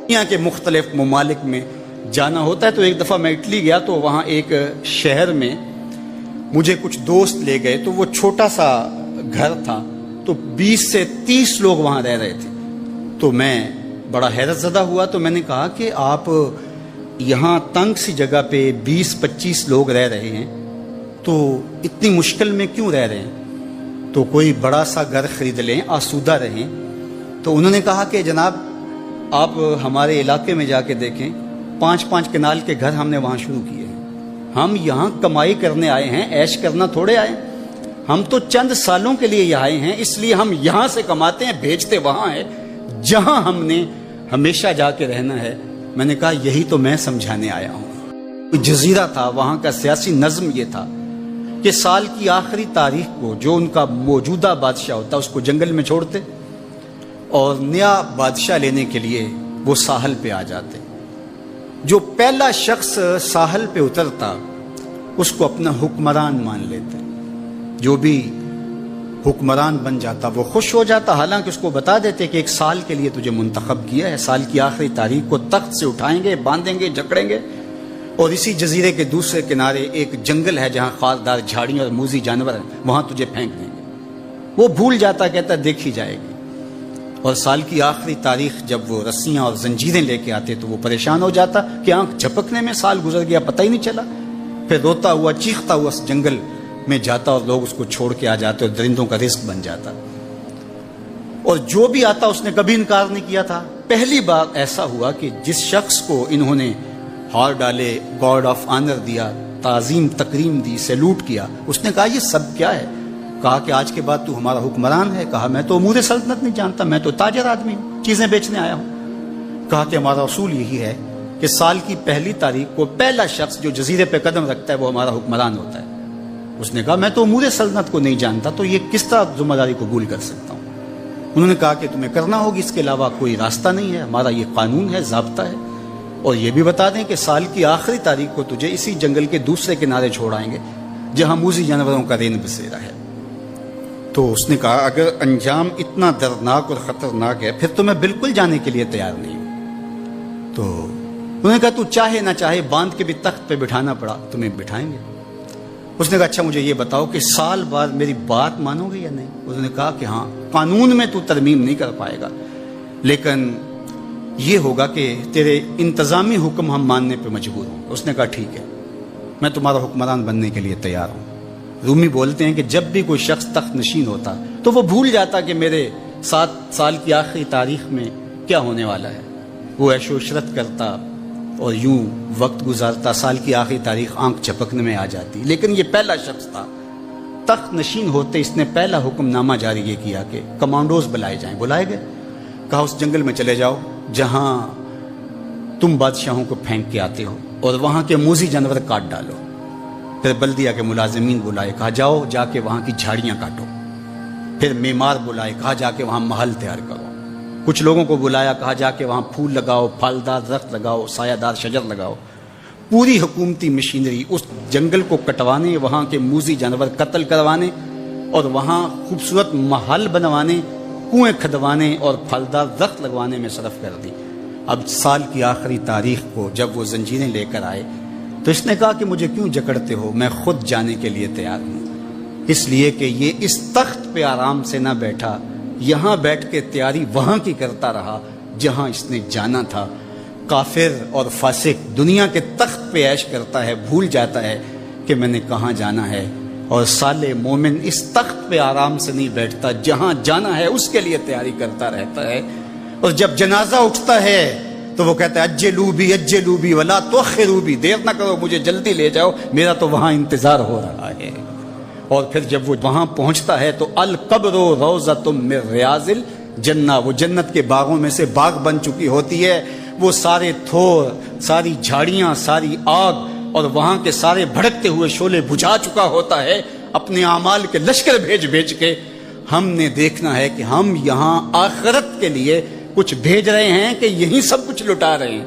دنیا کے مختلف ممالک میں جانا ہوتا ہے، تو ایک دفعہ میں اٹلی گیا تو وہاں ایک شہر میں مجھے کچھ دوست لے گئے، تو وہ چھوٹا سا گھر تھا، تو 20 سے 30 لوگ وہاں رہ رہے تھے۔ تو میں بڑا حیرت زدہ ہوا، تو میں نے کہا کہ آپ یہاں تنگ سی جگہ پہ 20-25 لوگ رہ رہے ہیں، تو اتنی مشکل میں کیوں رہ رہے ہیں؟ تو کوئی بڑا سا گھر خرید لیں، آسودہ رہیں۔ تو انہوں نے کہا کہ جناب آپ ہمارے علاقے میں جا کے دیکھیں، 5-5 کنال کے گھر ہم نے وہاں شروع کیے ہیں۔ ہم یہاں کمائی کرنے آئے ہیں، عیش کرنا تھوڑے آئے ہیں، ہم تو چند سالوں کے لیے یہاں آئے ہیں، اس لیے ہم یہاں سے کماتے ہیں، بھیجتے وہاں ہے جہاں ہم نے ہمیشہ جا کے رہنا ہے۔ میں نے کہا یہی تو میں سمجھانے آیا ہوں۔ جزیرہ تھا، وہاں کا سیاسی نظم یہ تھا کہ سال کی آخری تاریخ کو جو ان کا موجودہ بادشاہ ہوتا اس کو جنگل میں چھوڑتے اور نیا بادشاہ لینے کے لیے وہ ساحل پہ آ جاتے۔ جو پہلا شخص ساحل پہ اترتا اس کو اپنا حکمران مان لیتے، جو بھی حکمران بن جاتا وہ خوش ہو جاتا، حالانکہ اس کو بتا دیتے کہ 1 سال کے لیے تجھے منتخب کیا ہے، سال کی آخری تاریخ کو تخت سے اٹھائیں گے، باندھیں گے، جکڑیں گے، اور اسی جزیرے کے دوسرے کنارے ایک جنگل ہے جہاں خاردار جھاڑیاں اور موذی جانور ہیں، وہاں تجھے پھینک دیں گے۔ وہ بھول جاتا، کہتا دیکھی جائے گی۔ اور سال کی آخری تاریخ جب وہ رسیاں اور زنجیریں لے کے آتے تو وہ پریشان ہو جاتا کہ آنکھ جھپکنے میں سال گزر گیا، پتہ ہی نہیں چلا۔ پھر روتا ہوا چیختا ہوا اس جنگل میں جاتا اور لوگ اس کو چھوڑ کے آ جاتے اور درندوں کا رزق بن جاتا، اور جو بھی آتا اس نے کبھی انکار نہیں کیا تھا۔ پہلی بار ایسا ہوا کہ جس شخص کو انہوں نے ہار ڈالے، گارڈ آف آنر دیا، تعظیم تکریم دی، سیلوٹ کیا، اس نے کہا یہ سب کیا ہے؟ کہا کہ آج کے بعد تو ہمارا حکمران ہے۔ کہا میں تو امور سلطنت نہیں جانتا، میں تو تاجر آدمی ہوں، چیزیں بیچنے آیا ہوں۔ کہا کہ ہمارا اصول یہی ہے کہ سال کی پہلی تاریخ کو پہلا شخص جو جزیرے پہ قدم رکھتا ہے وہ ہمارا حکمران ہوتا ہے۔ اس نے کہا میں تو امور سلطنت کو نہیں جانتا، تو یہ کس طرح ذمہ داری قبول کر سکتا ہوں؟ انہوں نے کہا کہ تمہیں کرنا ہوگی، اس کے علاوہ کوئی راستہ نہیں ہے، ہمارا یہ قانون ہے، ضابطہ ہے، اور یہ بھی بتا دیں کہ سال کی آخری تاریخ کو تجھے اسی جنگل کے دوسرے کنارے چھوڑائیں گے جہاں موذی جانوروں کا رین بسیرا ہے۔ تو اس نے کہا اگر انجام اتنا دردناک اور خطرناک ہے پھر تو میں بالکل جانے کے لیے تیار نہیں ہوں۔ تو انہوں نے کہا تو چاہے نہ چاہے باندھ کے بھی تخت پہ بٹھانا پڑا تمہیں بٹھائیں گے۔ اس نے کہا اچھا مجھے یہ بتاؤ کہ سال بعد میری بات مانو گے یا نہیں؟ انہوں نے کہا کہ ہاں، قانون میں تو ترمیم نہیں کر پائے گا، لیکن یہ ہوگا کہ تیرے انتظامی حکم ہم ماننے پہ مجبور ہوں۔ اس نے کہا ٹھیک ہے، میں تمہارا حکمران بننے کے لیے تیار ہوں۔ رومی بولتے ہیں کہ جب بھی کوئی شخص تخت نشین ہوتا تو وہ بھول جاتا کہ میرے 7 سال کی آخری تاریخ میں کیا ہونے والا ہے۔ وہ عیش و عشرت کرتا اور یوں وقت گزارتا، سال کی آخری تاریخ آنکھ جھپکنے میں آ جاتی۔ لیکن یہ پہلا شخص تھا، تخت نشین ہوتے اس نے پہلا حکم نامہ جاری یہ کیا کہ کمانڈوز بلائے جائیں۔ بلائے گئے، کہا اس جنگل میں چلے جاؤ جہاں تم بادشاہوں کو پھینک کے آتے ہو اور وہاں کے موذی جانور کاٹ ڈالو۔ پھر بلدیہ کے ملازمین بلائے، کہا جاؤ جا کے وہاں کی جھاڑیاں کاٹو۔ پھر معمار بلائے، کہا جا کے وہاں محل تیار کرو۔ کچھ لوگوں کو بلایا، کہا جا کے وہاں پھول لگاؤ، پھلدار درخت لگاؤ، سایہ دار شجر لگاؤ۔ پوری حکومتی مشینری اس جنگل کو کٹوانے، وہاں کے موذی جانور قتل کروانے اور وہاں خوبصورت محل بنوانے، کنویں کھدوانے اور پھلدار درخت لگوانے میں صرف کر دی۔ اب سال کی آخری تاریخ کو جب وہ زنجیریں لے کر آئے تو اس نے کہا کہ مجھے کیوں جکڑتے ہو، میں خود جانے کے لیے تیار ہوں، اس لیے کہ یہ اس تخت پہ آرام سے نہ بیٹھا، یہاں بیٹھ کے تیاری وہاں کی کرتا رہا جہاں اس نے جانا تھا۔ کافر اور فاسق دنیا کے تخت پہ عیش کرتا ہے، بھول جاتا ہے کہ میں نے کہاں جانا ہے، اور صالح مومن اس تخت پہ آرام سے نہیں بیٹھتا، جہاں جانا ہے اس کے لیے تیاری کرتا رہتا ہے۔ اور جب جنازہ اٹھتا ہے تو وہ کہتا ہے اجلوا بی ولا تؤخروا بی، دیر نہ کرو، مجھے جلدی لے جاؤ، میرا تو وہاں انتظار ہو رہا ہے۔ اور پھر جب وہ وہاں پہنچتا ہے تو القبر روضۃ من ریاض الجنہ، وہ جنت کے باغوں میں سے باغ بن چکی ہوتی ہے۔ وہ سارے تھور، ساری جھاڑیاں، ساری آگ اور وہاں کے سارے بھڑکتے ہوئے شعلے بجھا چکا ہوتا ہے، اپنے اعمال کے لشکر بھیج کے۔ ہم نے دیکھنا ہے کہ ہم یہاں آخرت کے لیے کچھ بھیج رہے ہیں کہ یہی سب کچھ لٹا رہے ہیں۔